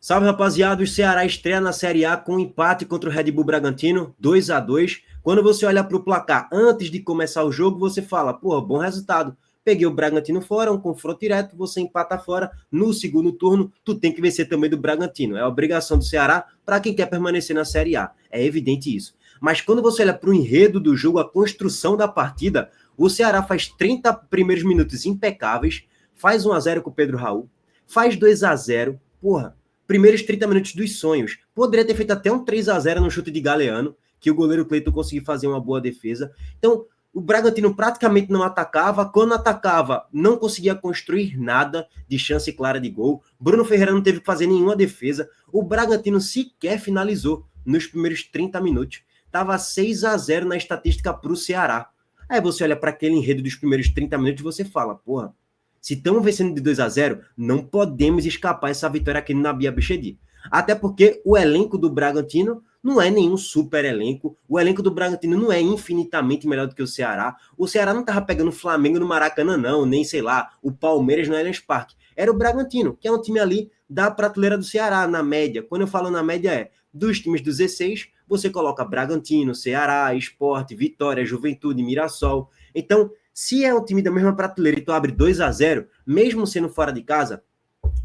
Salve, rapaziada. O Ceará estreia na Série A com um empate contra o Red Bull Bragantino, 2-2. Quando você olha para o placar antes de começar o jogo, você fala, pô, bom resultado. Peguei o Bragantino fora, um confronto direto, você empata fora. No segundo turno, tu tem que vencer também do Bragantino. É a obrigação do Ceará para quem quer permanecer na Série A. É evidente isso. Mas quando você olha para o enredo do jogo, a construção da partida, o Ceará faz 30 primeiros minutos impecáveis, faz 1-0 com o Pedro Raul, faz 2-0, porra, primeiros 30 minutos dos sonhos. Poderia ter feito até um 3-0 no chute de Galeano, que o goleiro Cleiton conseguiu fazer uma boa defesa. Então, o Bragantino praticamente não atacava. Quando atacava, não conseguia construir nada de chance clara de gol. Bruno Ferreira não teve que fazer nenhuma defesa. O Bragantino sequer finalizou nos primeiros 30 minutos. Estava 6-0 na estatística para o Ceará. Aí você olha para aquele enredo dos primeiros 30 minutos e você fala, porra, se estamos vencendo de 2-0, não podemos escapar essa vitória aqui no Nabi Abichedi. Até porque o elenco do Bragantino não é nenhum super elenco. O elenco do Bragantino não é infinitamente melhor do que o Ceará. O Ceará não estava pegando o Flamengo no Maracanã, não. Nem, sei lá, o Palmeiras no Allianz Parque. Era o Bragantino, que é um time ali da prateleira do Ceará, na média. Quando eu falo na média é, dos times do Z6, você coloca Bragantino, Ceará, Sport, Vitória, Juventude, Mirassol. Então, se é um time da mesma prateleira e tu abre 2-0, mesmo sendo fora de casa,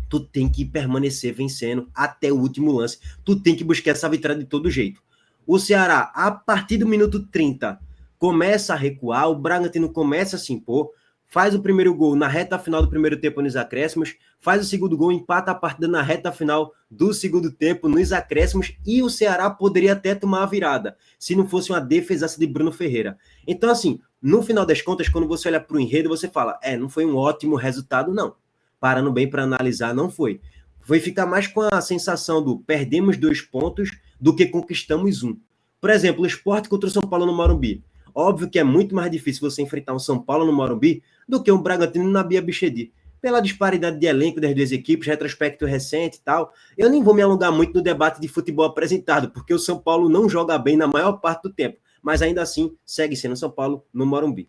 tu tem que permanecer vencendo até o último lance. Tu tem que buscar essa vitória de todo jeito. O Ceará, a partir do minuto 30, começa a recuar, o Bragantino começa a se impor, faz o primeiro gol na reta final do primeiro tempo nos acréscimos, faz o segundo gol, empata a partida na reta final do segundo tempo nos acréscimos, e o Ceará poderia até tomar a virada, se não fosse uma defesaça de Bruno Ferreira. Então, assim, no final das contas, quando você olha para o enredo, você fala, não foi um ótimo resultado, não. Parando bem para analisar, não foi. Foi ficar mais com a sensação do perdemos 2 pontos do que conquistamos 1. Por exemplo, o Sport contra o São Paulo no Morumbi. Óbvio que é muito mais difícil você enfrentar um São Paulo no Morumbi do que um Bragantino no Nabi Abichedi. Pela disparidade de elenco das duas equipes, retrospecto recente e tal, eu nem vou me alongar muito no debate de futebol apresentado, porque o São Paulo não joga bem na maior parte do tempo, mas ainda assim segue sendo São Paulo no Morumbi.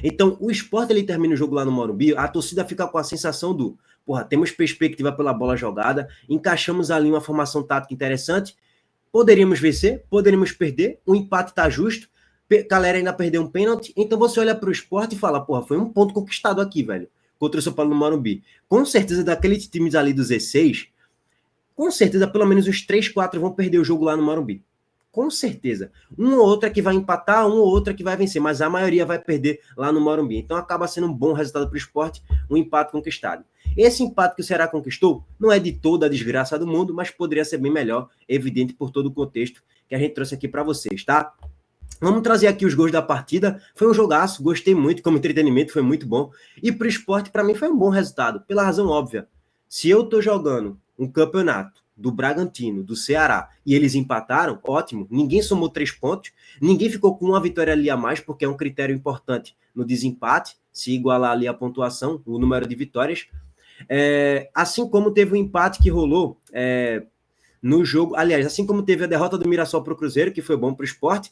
Então, o Sport, ele termina o jogo lá no Morumbi, a torcida fica com a sensação do, porra, temos perspectiva pela bola jogada, encaixamos ali uma formação tática interessante, poderíamos vencer, poderíamos perder, o empate tá justo, Calera ainda perdeu um pênalti, então você olha para o Sport e fala, porra, foi um ponto conquistado aqui, velho, contra o São Paulo no Morumbi. Com certeza, daqueles times ali do Z6, com certeza, pelo menos os 3, 4 vão perder o jogo lá no Morumbi. Com certeza. Um ou outro é que vai empatar, um ou outro é que vai vencer, mas a maioria vai perder lá no Morumbi. Então acaba sendo um bom resultado para o Sport, um empate conquistado. Esse empate que o Ceará conquistou não é de toda a desgraça do mundo, mas poderia ser bem melhor, evidente por todo o contexto que a gente trouxe aqui para vocês, tá? Vamos trazer aqui os gols da partida. Foi um jogaço, gostei muito, como entretenimento, foi muito bom. E para o Sport, para mim, foi um bom resultado, pela razão óbvia. Se eu estou jogando um campeonato do Bragantino, do Ceará, e eles empataram, ótimo, ninguém somou 3 pontos, ninguém ficou com uma vitória ali a mais, porque é um critério importante no desempate, se igualar ali a pontuação, o número de vitórias, assim como teve o empate que rolou no jogo, aliás, assim como teve a derrota do Mirassol para o Cruzeiro, que foi bom para o Sport,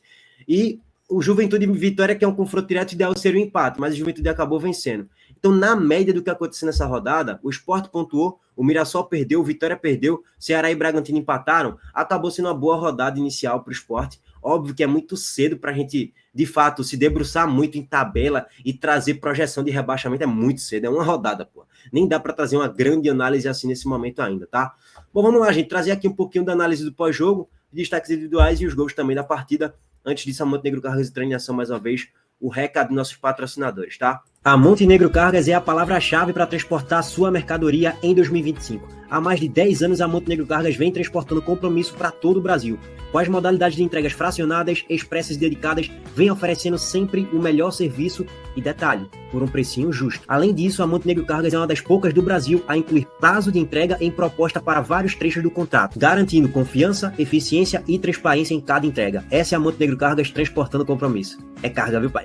e o Juventude e Vitória, que é um confronto direto, ideal seria o empate, mas o Juventude acabou vencendo. Então, na média do que aconteceu nessa rodada, o Sport pontuou, o Mirassol perdeu, o Vitória perdeu, Ceará e Bragantino empataram, acabou sendo uma boa rodada inicial para o Sport. Óbvio que é muito cedo para a gente, de fato, se debruçar muito em tabela e trazer projeção de rebaixamento, é muito cedo, é uma rodada, pô. Nem dá para trazer uma grande análise assim nesse momento ainda, tá? Bom, vamos lá, gente, trazer aqui um pouquinho da análise do pós-jogo, destaques individuais e os gols também da partida. Antes disso, a Montenegro Cargas e Transmissão, mais uma vez, o recado dos nossos patrocinadores, tá? A Montenegro Cargas é a palavra-chave para transportar sua mercadoria em 2025. Há mais de 10 anos, a Montenegro Cargas vem transportando compromisso para todo o Brasil. Com as modalidades de entregas fracionadas, expressas e dedicadas, vem oferecendo sempre o melhor serviço e detalhe, por um precinho justo. Além disso, a Montenegro Cargas é uma das poucas do Brasil a incluir prazo de entrega em proposta para vários trechos do contrato, garantindo confiança, eficiência e transparência em cada entrega. Essa é a Montenegro Cargas transportando compromisso. É carga, viu, pai?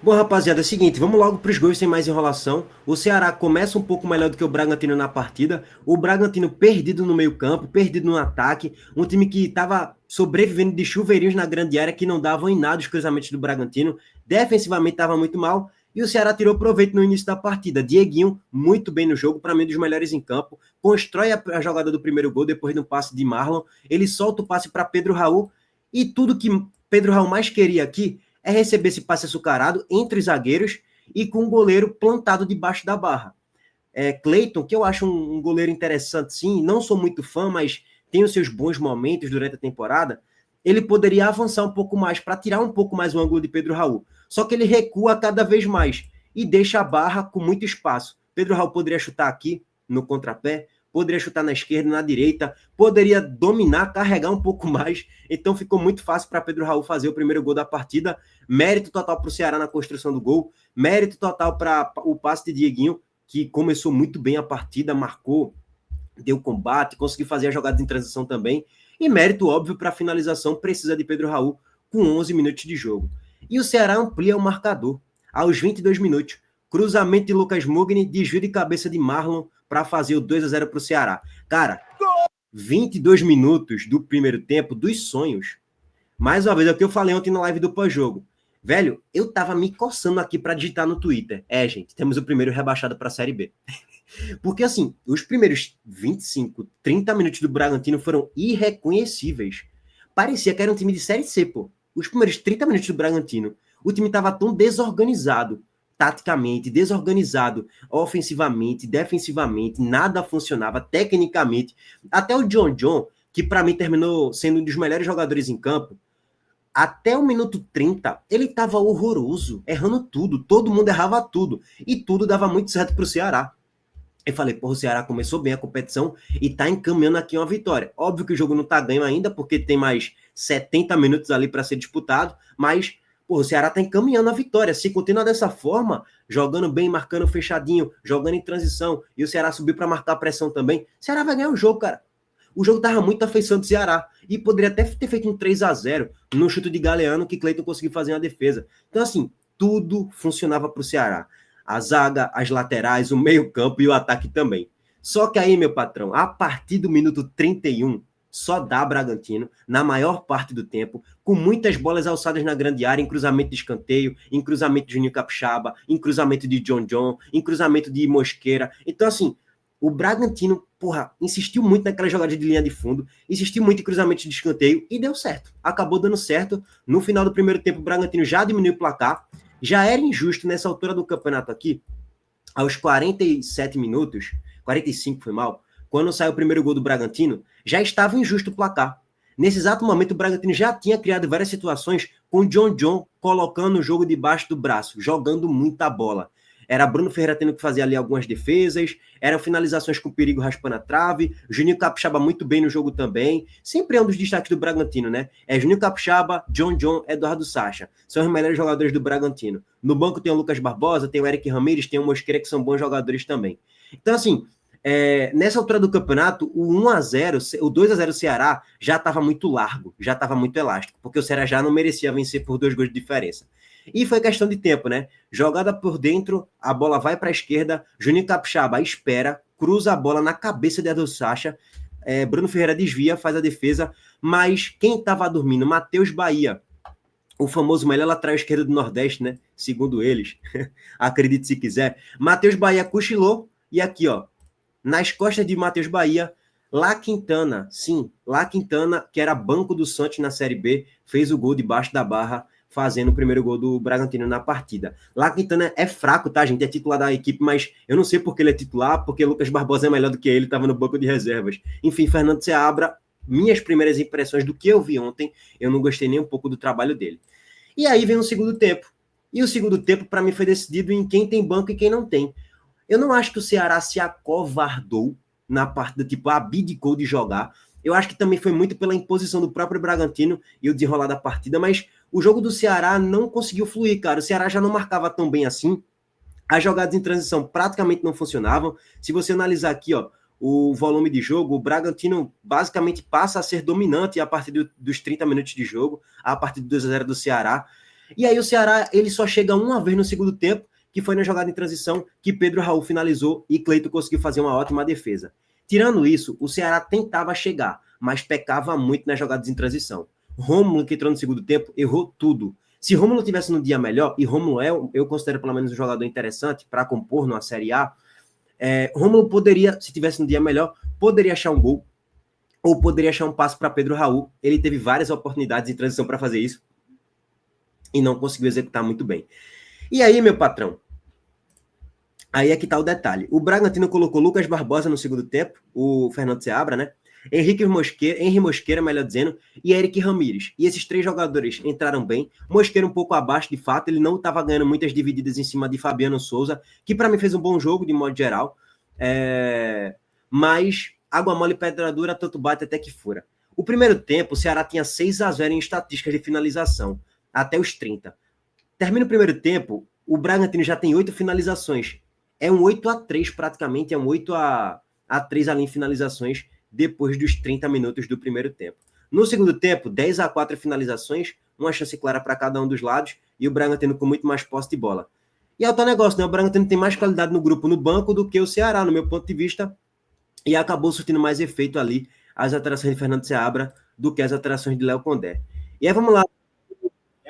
Bom, rapaziada, é o seguinte, vamos logo para os gols sem mais enrolação. O Ceará começa um pouco melhor do que o Bragantino na partida. O Bragantino perdido no meio campo, perdido no ataque. Um time que estava sobrevivendo de chuveirinhos na grande área que não davam em nada os cruzamentos do Bragantino. Defensivamente estava muito mal. E o Ceará tirou proveito no início da partida. Dieguinho, muito bem no jogo, para mim, um dos melhores em campo. Constrói a jogada do primeiro gol depois de um passe de Marlon. Ele solta o passe para Pedro Raul. E tudo que Pedro Raul mais queria aqui é receber esse passe açucarado entre os zagueiros e com o goleiro plantado debaixo da barra. Cleiton, que eu acho um goleiro interessante, sim, não sou muito fã, mas tem os seus bons momentos durante a temporada, ele poderia avançar um pouco mais para tirar um pouco mais o ângulo de Pedro Raul. Só que ele recua cada vez mais e deixa a barra com muito espaço. Pedro Raul poderia chutar aqui no contrapé, poderia chutar na esquerda, na direita, poderia dominar, carregar um pouco mais. Então ficou muito fácil para Pedro Raul fazer o primeiro gol da partida. Mérito total para o Ceará na construção do gol, mérito total para o passe de Dieguinho, que começou muito bem a partida, marcou, deu combate, conseguiu fazer a jogada em transição também. E mérito óbvio para a finalização, precisa de Pedro Raul com 11 minutos de jogo. E o Ceará amplia o marcador. Aos 22 minutos, cruzamento de Lucas Mugni, desvio de cabeça de Marlon para fazer o 2-0 para o Ceará. Cara, 22 minutos do primeiro tempo dos sonhos. Mais uma vez, é o que eu falei ontem na live do pós-jogo. Velho, eu tava me coçando aqui para digitar no Twitter. Gente, temos o primeiro rebaixado para a Série B. Porque, assim, os primeiros 25, 30 minutos do Bragantino foram irreconhecíveis. Parecia que era um time de Série C, pô. Os primeiros 30 minutos do Bragantino, o time tava tão desorganizado, taticamente, desorganizado, ofensivamente, defensivamente, nada funcionava, tecnicamente. Até o John, que para mim terminou sendo um dos melhores jogadores em campo, até o minuto 30, ele estava horroroso, errando tudo, todo mundo errava tudo, e tudo dava muito certo para o Ceará. Eu falei, porra, o Ceará começou bem a competição e tá encaminhando aqui uma vitória. Óbvio que o jogo não tá ganho ainda, porque tem mais 70 minutos ali para ser disputado, mas porra, o Ceará tá encaminhando a vitória. Se continuar dessa forma, jogando bem, marcando fechadinho, jogando em transição, e o Ceará subir para marcar a pressão também, o Ceará vai ganhar o jogo, cara. O jogo tava muito à feição do Ceará. E poderia até ter feito um 3-0 no chute de Galeano, que Cleiton conseguiu fazer uma defesa. Então, assim, tudo funcionava para o Ceará. A zaga, as laterais, o meio-campo e o ataque também. Só que aí, meu patrão, a partir do minuto 31, só dá Bragantino, na maior parte do tempo, com muitas bolas alçadas na grande área, em cruzamento de escanteio, em cruzamento de Juninho Capixaba, em cruzamento de John, em cruzamento de Mosqueira. Então, assim, o Bragantino, porra, insistiu muito naquela jogada de linha de fundo, insistiu muito em cruzamento de escanteio e deu certo. Acabou dando certo. No final do primeiro tempo, o Bragantino já diminuiu o placar. Já era injusto nessa altura do campeonato aqui, aos 47 minutos, 45 foi mal, quando saiu o primeiro gol do Bragantino, já estava injusto o placar. Nesse exato momento, o Bragantino já tinha criado várias situações com o John colocando o jogo debaixo do braço, jogando muita bola. Era Bruno Ferreira tendo que fazer ali algumas defesas, eram finalizações com perigo raspando a trave, Juninho Capixaba muito bem no jogo também, sempre é um dos destaques do Bragantino, né? É Juninho Capixaba, John, Eduardo Sacha, são os melhores jogadores do Bragantino. No banco tem o Lucas Barbosa, tem o Eric Ramírez, tem o Mosqueira, que são bons jogadores também. Então, assim, nessa altura do campeonato, o 1-0, o 2-0 Ceará já estava muito largo, já estava muito elástico, porque o Ceará já não merecia vencer por 2 gols de diferença. E foi questão de tempo, né? Jogada por dentro, a bola vai para a esquerda, Juninho Capixaba espera, cruza a bola na cabeça de Eduardo Sacha, Bruno Ferreira desvia, faz a defesa, mas quem estava dormindo? Matheus Bahia, o famoso melhor lateral esquerdo do Nordeste, né? Segundo eles, acredite se quiser. Matheus Bahia cochilou, e aqui, ó, nas costas de Matheus Bahia, Lá Quintana, sim, Lá Quintana, que era banco do Santos na Série B, fez o gol debaixo da barra, fazendo o primeiro gol do Bragantino na partida. Lá Quintana é fraco, tá, gente? É titular da equipe, mas eu não sei porque ele é titular, porque Lucas Barbosa é melhor do que ele, estava no banco de reservas. Enfim, Fernando Seabra, minhas primeiras impressões do que eu vi ontem, eu não gostei nem um pouco do trabalho dele. E aí vem o segundo tempo. E o segundo tempo, para mim, foi decidido em quem tem banco e quem não tem. Eu não acho que o Ceará se acovardou na partida, tipo, abdicou de jogar. Eu acho que também foi muito pela imposição do próprio Bragantino e o desenrolar da partida, mas o jogo do Ceará não conseguiu fluir, cara. O Ceará já não marcava tão bem assim. As jogadas em transição praticamente não funcionavam. Se você analisar aqui, ó, o volume de jogo, o Bragantino basicamente passa a ser dominante a partir dos 30 minutos de jogo, a partir do 2-0 do Ceará. E aí o Ceará, ele só chega uma vez no segundo tempo, que foi na jogada em transição que Pedro Raul finalizou e Cleiton conseguiu fazer uma ótima defesa. Tirando isso, o Ceará tentava chegar, mas pecava muito nas jogadas em transição. Rômulo, que entrou no segundo tempo, errou tudo. Se Rômulo tivesse no dia melhor, e Rômulo eu considero pelo menos um jogador interessante para compor numa Série A, Rômulo poderia, se tivesse no dia melhor, poderia achar um gol, ou poderia achar um passe para Pedro Raul. Ele teve várias oportunidades de transição para fazer isso, e não conseguiu executar muito bem. E aí, meu patrão, aí é que tá o detalhe. O Bragantino colocou Lucas Barbosa no segundo tempo, o Fernando Seabra, né? Henrique Mosqueira, melhor dizendo, e Eric Ramírez. E esses 3 jogadores entraram bem. Mosqueira um pouco abaixo, de fato, ele não estava ganhando muitas divididas em cima de Fabiano Souza, que para mim fez um bom jogo, de modo geral. Mas água mole e pedra dura, tanto bate até que fura. O primeiro tempo, o Ceará tinha 6-0 em estatísticas de finalização, até os 30. Termina o primeiro tempo, o Bragantino já tem 8 finalizações. É um 8-3 praticamente, é um 8-3 ali em finalizações, depois dos 30 minutos do primeiro tempo. No segundo tempo, 10-4 finalizações, uma chance clara para cada um dos lados, e o Bragantino com muito mais posse de bola. E é o tal negócio, né? O Bragantino tem mais qualidade no grupo, no banco, do que o Ceará, no meu ponto de vista, e acabou surtindo mais efeito ali as alterações de Fernando Seabra do que as alterações de Léo Condé. E aí vamos lá,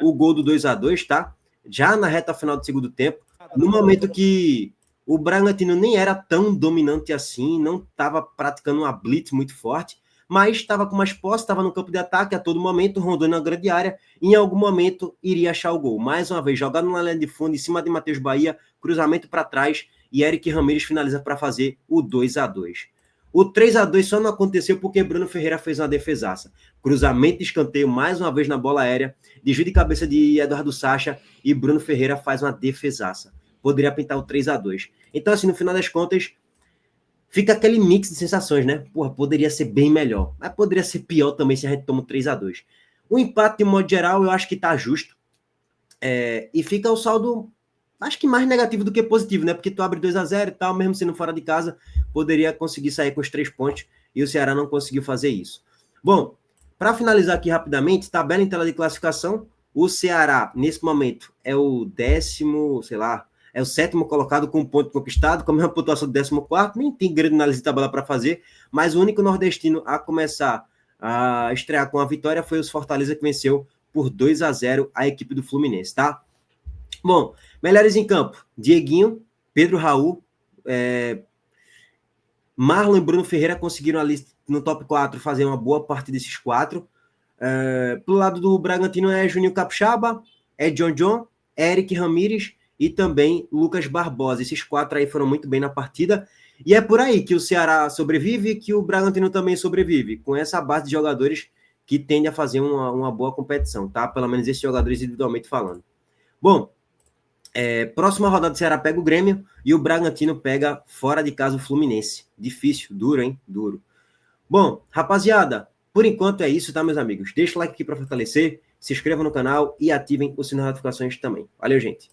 o gol do 2-2, tá? Já na reta final do segundo tempo, no momento que o Bragantino nem era tão dominante assim, não estava praticando uma blitz muito forte, mas estava com mais posse, estava no campo de ataque a todo momento, rondando na grande área, e em algum momento iria achar o gol. Mais uma vez, jogado na linha de fundo, em cima de Matheus Bahia, cruzamento para trás, e Eric Ramírez finaliza para fazer o 2-2. O 3-2 só não aconteceu porque Bruno Ferreira fez uma defesaça. Cruzamento de escanteio, mais uma vez na bola aérea, desvio de cabeça de Eduardo Sacha, e Bruno Ferreira faz uma defesaça. Poderia pintar o 3-2. Então, assim, no final das contas, fica aquele mix de sensações, né? Porra, poderia ser bem melhor, mas poderia ser pior também se a gente toma 3-2. O empate, de modo geral, eu acho que tá justo. E fica o saldo, acho que mais negativo do que positivo, né? Porque tu abre 2-0 e tal, mesmo sendo fora de casa, poderia conseguir sair com os 3 pontos, e o Ceará não conseguiu fazer isso. Bom, para finalizar aqui rapidamente, tabela em tela de classificação, o Ceará, nesse momento, é o 10º, sei lá, é o 7º colocado com um ponto conquistado, com a mesma pontuação do 14º, nem tem grande análise de tabela para fazer, mas o único nordestino a começar a estrear com a vitória foi os Fortaleza, que venceu por 2-0 a equipe do Fluminense, tá? Bom, melhores em campo, Dieguinho, Pedro Raul, Marlon e Bruno Ferreira conseguiram ali no top 4 fazer uma boa parte desses 4. Pro lado do Bragantino é Juninho Capixaba, é John, Eric Ramírez e também Lucas Barbosa. Esses 4 aí foram muito bem na partida. E é por aí que o Ceará sobrevive e que o Bragantino também sobrevive, com essa base de jogadores que tende a fazer uma boa competição, tá? Pelo menos esses jogadores individualmente falando. Bom, próxima rodada do Ceará pega o Grêmio e o Bragantino pega fora de casa o Fluminense. Difícil, duro, hein? Duro. Bom, rapaziada, por enquanto é isso, tá, meus amigos? Deixa o like aqui para fortalecer, se inscrevam no canal e ativem o sininho de notificações também. Valeu, gente!